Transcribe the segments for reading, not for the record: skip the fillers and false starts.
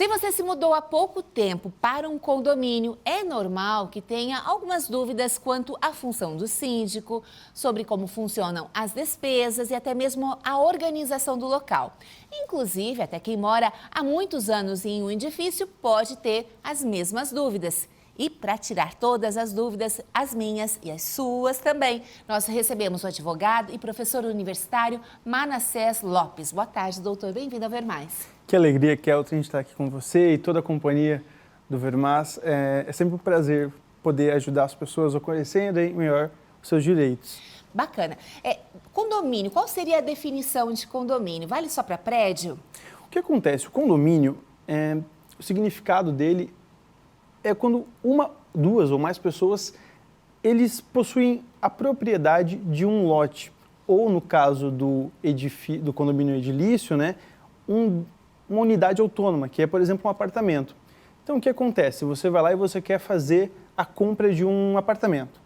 Se você se mudou há pouco tempo para um condomínio, é normal que tenha algumas dúvidas quanto à função do síndico, sobre como funcionam as despesas e até mesmo a organização do local. Inclusive, até quem mora há muitos anos em um edifício pode ter as mesmas dúvidas. E para tirar todas as dúvidas, as minhas e as suas também, nós recebemos o advogado e professor universitário Manassés Lopes. Boa tarde, doutor. Bem-vindo ao Ver Mais. Que alegria, Kelton, estar aqui com você e toda a companhia do Ver Mais. É sempre um prazer poder ajudar as pessoas a conhecerem melhor os seus direitos. Bacana. Condomínio, qual seria a definição de condomínio? Vale só para prédio? O que acontece? O condomínio, o significado dele é quando uma, duas ou mais pessoas, eles possuem a propriedade de um lote, ou no caso do condomínio edilício, né, uma unidade autônoma, que é, por exemplo, um apartamento. Então, o que acontece? Você vai lá e você quer fazer a compra de um apartamento.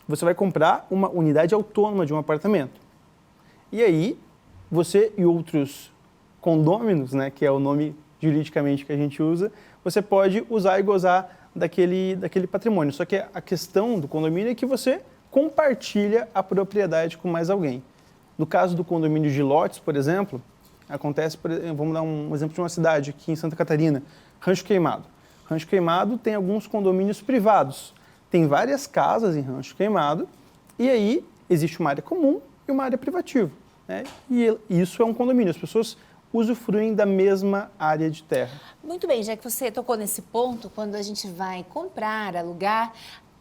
Você vai comprar uma unidade autônoma de um apartamento. E aí, você e outros condôminos, né, que é o nome juridicamente que a gente usa, você pode usar e gozar daquele patrimônio. Só que a questão do condomínio é que você compartilha a propriedade com mais alguém. No caso do condomínio de lotes, por exemplo, acontece, vamos dar um exemplo de uma cidade aqui em Santa Catarina, Rancho Queimado. Rancho Queimado tem alguns condomínios privados. Tem várias casas em Rancho Queimado e aí existe uma área comum e uma área privativa, né? E isso é um condomínio. As pessoas usufruem da mesma área de terra. Muito bem, já que você tocou nesse ponto, quando a gente vai comprar, alugar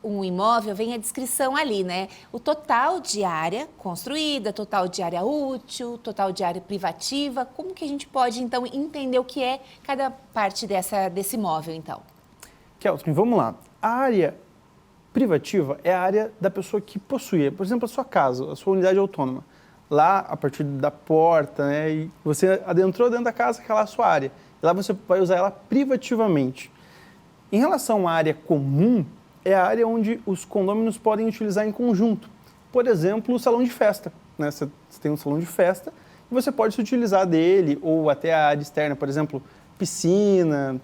um imóvel, vem a descrição ali, né? O total de área construída, total de área útil, total de área privativa. Como que a gente pode, então, entender o que é cada parte desse imóvel, então? Kelton, vamos lá. A área privativa é a área da pessoa que possui, por exemplo, a sua casa, a sua unidade autônoma. Lá, a partir da porta, né, e você adentrou dentro da casa, aquela é a sua área. Lá você vai usar ela privativamente. Em relação à área comum, é a área onde os condôminos podem utilizar em conjunto. Por exemplo, o salão de festa, né? Você tem um salão de festa e você pode se utilizar dele, ou até a área externa, por exemplo, piscina,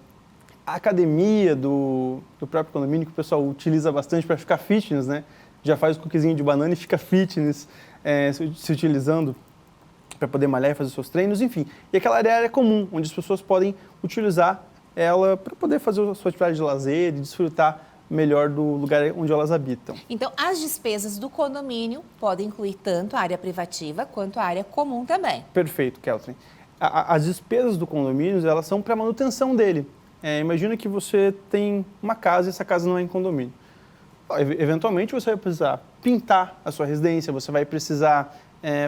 a academia do próprio condomínio, que o pessoal utiliza bastante para ficar fitness, né? Já faz o cookiezinho de banana e fica fitness, se utilizando para poder malhar e fazer seus treinos, enfim. E aquela área comum, onde as pessoas podem utilizar ela para poder fazer a sua atividade de lazer e desfrutar melhor do lugar onde elas habitam. Então, as despesas do condomínio podem incluir tanto a área privativa quanto a área comum também. Perfeito, Kelton. As despesas do condomínio, elas são para a manutenção dele. Imagina que você tem uma casa e essa casa não é em condomínio. Eventualmente você vai precisar pintar a sua residência, você vai precisar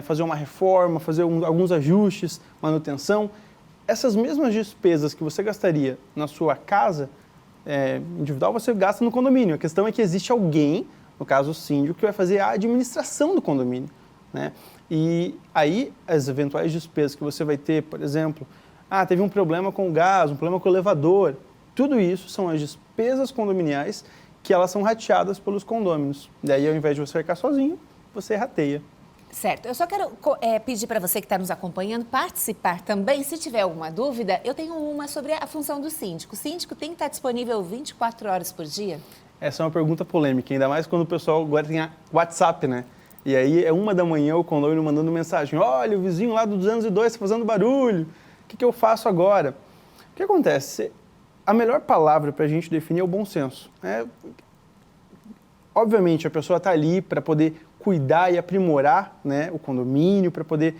fazer uma reforma, fazer alguns ajustes, manutenção. Essas mesmas despesas que você gastaria na sua casa individual, você gasta no condomínio. A questão é que existe alguém, no caso o síndico, que vai fazer a administração do condomínio, né? E aí as eventuais despesas que você vai ter, por exemplo, teve um problema com o gás, um problema com o elevador, tudo isso são as despesas condominiais que elas são rateadas pelos condôminos. Daí, ao invés de você ficar sozinho, você rateia. Certo. Eu só quero pedir para você que está nos acompanhando participar também. Se tiver alguma dúvida, eu tenho uma sobre a função do síndico. O síndico tem que estar disponível 24 horas por dia? Essa é uma pergunta polêmica, ainda mais quando o pessoal agora tem WhatsApp, né? E aí é 1h o condomínio mandando mensagem: olha, o vizinho lá do 202 está fazendo barulho, o que eu faço agora? O que acontece? A melhor palavra para a gente definir é o bom senso. Obviamente, a pessoa está ali para poder cuidar e aprimorar, né, o condomínio, para poder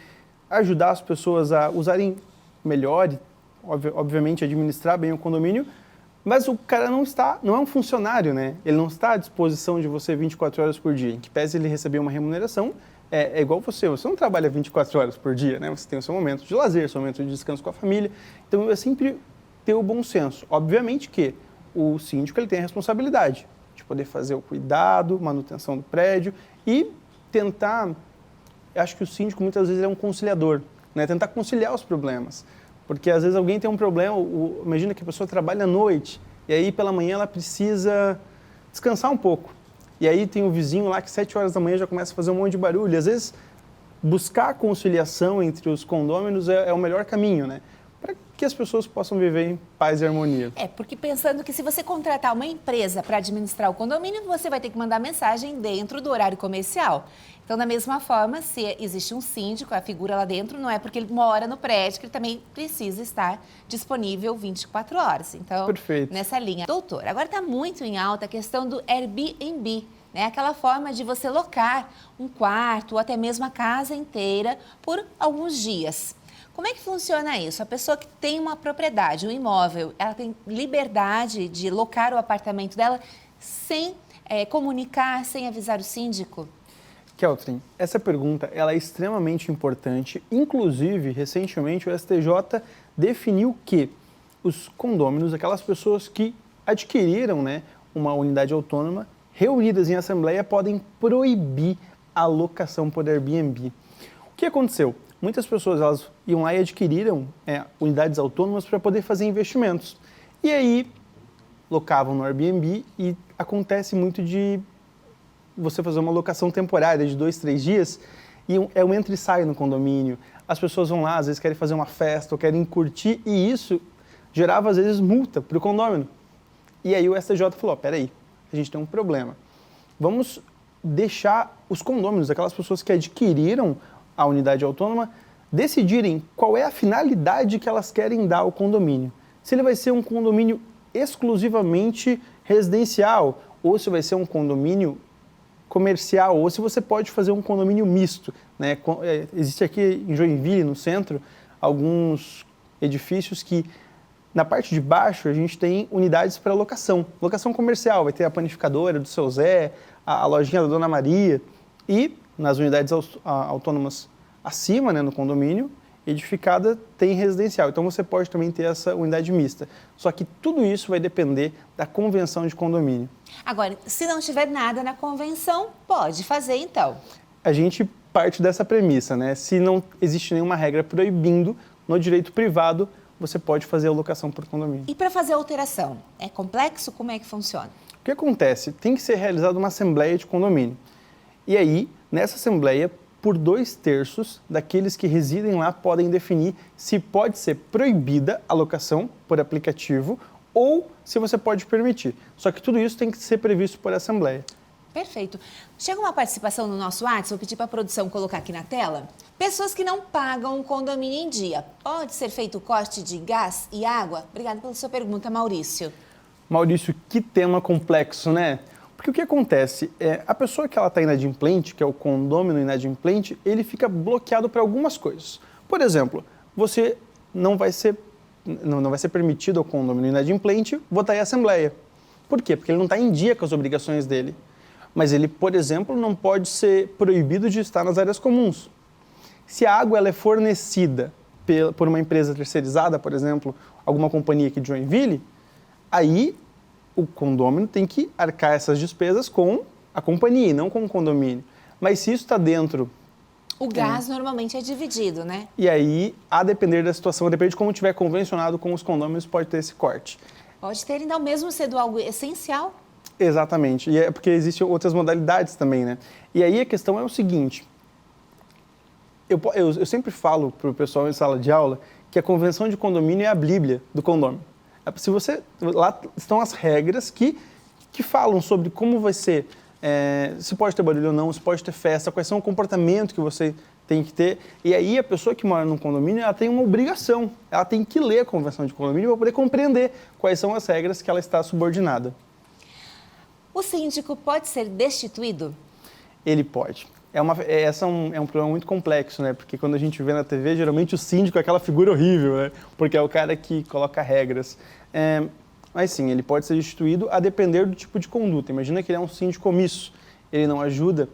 ajudar as pessoas a usarem melhor, obviamente, administrar bem o condomínio, mas o cara não é um funcionário, né? Ele não está à disposição de você 24 horas por dia. Em que pese ele receber uma remuneração, é igual você não trabalha 24 horas por dia, né? Você tem o seu momento de lazer, seu momento de descanso com a família. Então, é sempre ter o bom senso. Obviamente que o síndico ele tem a responsabilidade de poder fazer o cuidado, manutenção do prédio e tentar, acho que o síndico muitas vezes é um conciliador, né? Tentar conciliar os problemas. Porque às vezes alguém tem um problema, imagina que a pessoa trabalha à noite e aí pela manhã ela precisa descansar um pouco. E aí tem o vizinho lá que 7 horas da manhã já começa a fazer um monte de barulho. E às vezes buscar a conciliação entre os condôminos é o melhor caminho, né? Para que as pessoas possam viver em paz e harmonia. Porque pensando que se você contratar uma empresa para administrar o condomínio, você vai ter que mandar mensagem dentro do horário comercial. Então, da mesma forma, se existe um síndico, a figura lá dentro, não é porque ele mora no prédio que ele também precisa estar disponível 24 horas. Então, Perfeito. nessa linha. Doutor, agora está muito em alta a questão do Airbnb, né? Aquela forma de você locar um quarto ou até mesmo a casa inteira por alguns dias. Como é que funciona isso? A pessoa que tem uma propriedade, um imóvel, ela tem liberdade de locar o apartamento dela sem comunicar, sem avisar o síndico? Keltrin, essa pergunta ela é extremamente importante. Inclusive, recentemente, o STJ definiu que os condôminos, aquelas pessoas que adquiriram, né, uma unidade autônoma, reunidas em assembleia, podem proibir a locação por Airbnb. O que aconteceu? Muitas pessoas elas iam lá e adquiriram unidades autônomas para poder fazer investimentos. E aí, locavam no Airbnb e acontece muito de você fazer uma locação temporária de 2, 3 dias e é um entra e sai no condomínio. As pessoas vão lá, às vezes querem fazer uma festa ou querem curtir e isso gerava, às vezes, multa para o condômino. E aí o STJ falou, peraí, a gente tem um problema. Vamos deixar os condôminos, aquelas pessoas que adquiriram a unidade autônoma, decidirem qual é a finalidade que elas querem dar ao condomínio. Se ele vai ser um condomínio exclusivamente residencial ou se vai ser um condomínio comercial, ou se você pode fazer um condomínio misto, né? Existe aqui em Joinville, no centro, alguns edifícios que na parte de baixo a gente tem unidades para locação comercial, vai ter a panificadora do Seu Zé, a lojinha da Dona Maria, e nas unidades autônomas acima, né, no condomínio, edificada tem residencial. Então você pode também ter essa unidade mista. Só que tudo isso vai depender da convenção de condomínio. Agora, se não tiver nada na convenção, pode fazer então. A gente parte dessa premissa, né? Se não existe nenhuma regra proibindo, no direito privado, você pode fazer a locação por condomínio. E para fazer a alteração, é complexo? Como é que funciona? O que acontece? Tem que ser realizada uma assembleia de condomínio. E aí, nessa assembleia, por 2/3 daqueles que residem lá podem definir se pode ser proibida a locação por aplicativo ou se você pode permitir. Só que tudo isso tem que ser previsto por assembleia. Perfeito. Chega uma participação no nosso WhatsApp, vou pedir para a produção colocar aqui na tela. Pessoas que não pagam o condomínio em dia. Pode ser feito o corte de gás e água? Obrigada pela sua pergunta, Maurício. Maurício, que tema complexo, né? Porque o que acontece é a pessoa que ela está inadimplente, que é o condômino inadimplente, ele fica bloqueado para algumas coisas. Por exemplo, você não vai ser permitido ao condômino inadimplente votar em assembleia. Por quê? Porque ele não está em dia com as obrigações dele. Mas ele, por exemplo, não pode ser proibido de estar nas áreas comuns. Se a água ela é fornecida por uma empresa terceirizada, por exemplo, alguma companhia aqui de Joinville, aí o condômino tem que arcar essas despesas com a companhia e não com o condomínio. Mas se isso está dentro... O gás normalmente é dividido, né? E aí, a depender da situação, a depender de como tiver convencionado com os condôminos, pode ter esse corte. Pode ter ainda mesmo sendo algo essencial. Exatamente. E é porque existem outras modalidades também, né? E aí a questão é o seguinte, eu sempre falo para o pessoal em sala de aula que a convenção de condomínio é a bíblia do condômino. Se você, lá estão as regras que falam sobre como vai ser, se pode ter barulho ou não, se pode ter festa, quais são o comportamento que você tem que ter. E aí a pessoa que mora num condomínio, ela tem uma obrigação, ela tem que ler a convenção de condomínio para poder compreender quais são as regras que ela está subordinada. O síndico pode ser destituído? Ele pode. É um problema muito complexo, né? Porque quando a gente vê na TV, geralmente o síndico é aquela figura horrível, né? Porque é o cara que coloca regras. Mas sim, ele pode ser destituído a depender do tipo de conduta. Imagina que ele é um síndico omisso, ele não ajuda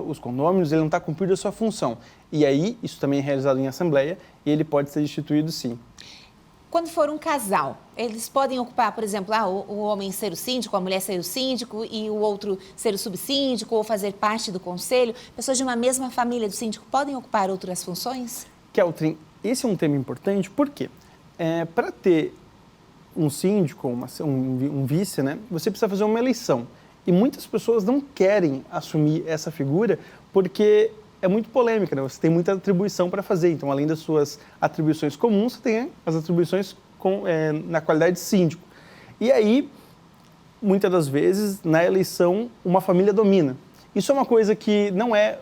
os condôminos, ele não está cumprindo a sua função. E aí, isso também é realizado em assembleia e ele pode ser destituído sim. Quando for um casal, eles podem ocupar, por exemplo, o homem ser o síndico, a mulher ser o síndico e o outro ser o subsíndico ou fazer parte do conselho. Pessoas de uma mesma família do síndico podem ocupar outras funções? Keltrin, esse é um tema importante, por quê? Para ter um síndico, um vice, né, você precisa fazer uma eleição. E muitas pessoas não querem assumir essa figura porque é muito polêmica, né? Você tem muita atribuição para fazer. Então, além das suas atribuições comuns, você tem as atribuições na qualidade de síndico. E aí, muitas das vezes, na eleição, uma família domina. Isso é uma coisa que não é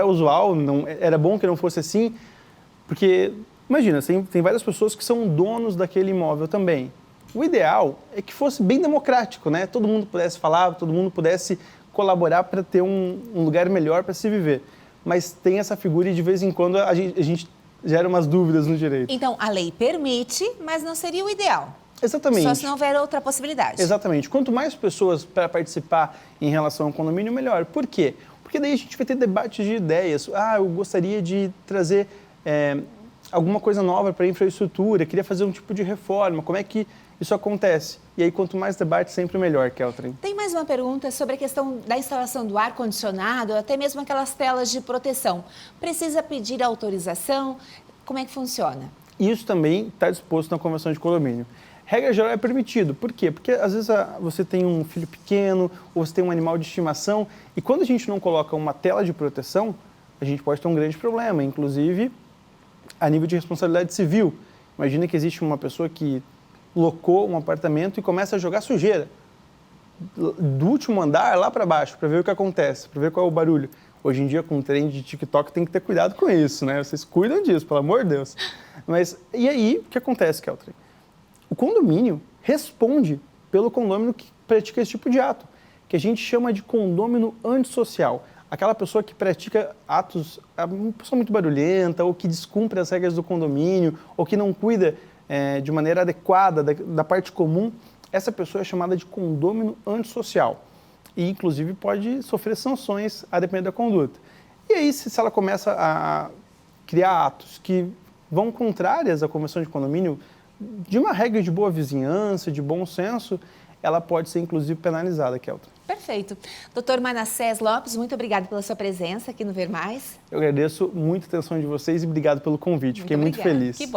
usual, era bom que não fosse assim, porque, imagina, tem várias pessoas que são donos daquele imóvel também. O ideal é que fosse bem democrático, né? Todo mundo pudesse falar, todo mundo pudesse colaborar para ter um lugar melhor para se viver. Mas tem essa figura e de vez em quando a gente gera umas dúvidas no direito. Então, a lei permite, mas não seria o ideal. Exatamente. Só se não houver outra possibilidade. Exatamente. Quanto mais pessoas para participar em relação ao condomínio, melhor. Por quê? Porque daí a gente vai ter debates de ideias. Eu gostaria de trazer alguma coisa nova para a infraestrutura, queria fazer um tipo de reforma. Como é que isso acontece? E aí, quanto mais debate, sempre melhor, Keltrin. Tem mais uma pergunta sobre a questão da instalação do ar-condicionado, até mesmo aquelas telas de proteção. Precisa pedir autorização? Como é que funciona? Isso também está disposto na convenção de condomínio. Regra geral é permitido. Por quê? Porque às vezes você tem um filho pequeno ou você tem um animal de estimação e quando a gente não coloca uma tela de proteção, a gente pode ter um grande problema, inclusive a nível de responsabilidade civil. Imagina que existe uma pessoa que locou um apartamento e começa a jogar sujeira do último andar lá para baixo, para ver o que acontece, para ver qual é o barulho. Hoje em dia, com o trend de TikTok, tem que ter cuidado com isso, né? Vocês cuidam disso, pelo amor de Deus. Mas, e aí, o que acontece, Keltrin? O condomínio responde pelo condômino que pratica esse tipo de ato, que a gente chama de condômino antissocial. Aquela pessoa que pratica atos, uma pessoa muito barulhenta, ou que descumpre as regras do condomínio, ou que não cuida de maneira adequada da parte comum, essa pessoa é chamada de condômino antissocial. E, inclusive, pode sofrer sanções a depender da conduta. E aí, se ela começa a criar atos que vão contrárias à convenção de condomínio, de uma regra de boa vizinhança, de bom senso, ela pode ser, inclusive, penalizada, Keltrin. Perfeito. Dr. Manassés Lopes, muito obrigado pela sua presença aqui no Ver Mais. Eu agradeço muito a atenção de vocês e obrigado pelo convite. Fiquei muito feliz. Que bom.